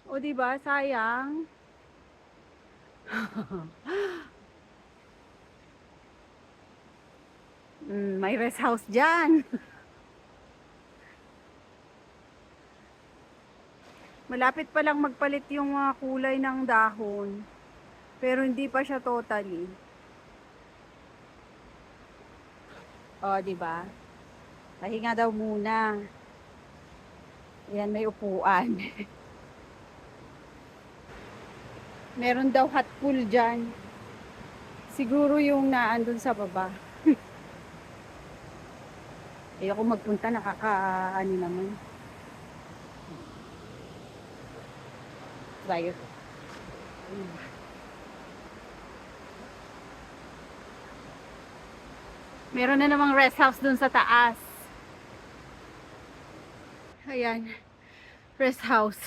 O, di ba? Sayang. May rest house dyan. Malapit pa lang magpalit yung mga kulay ng dahon. Pero hindi pa siya totally. O, di ba? Pahinga daw muna. Ayan, may upuan. Meron daw hot pool dyan. Siguro yung naandun sa baba. Ayoko magpunta, nakaka-ano naman. Try it. Meron na namang rest house dun sa taas. Ayan, rest house.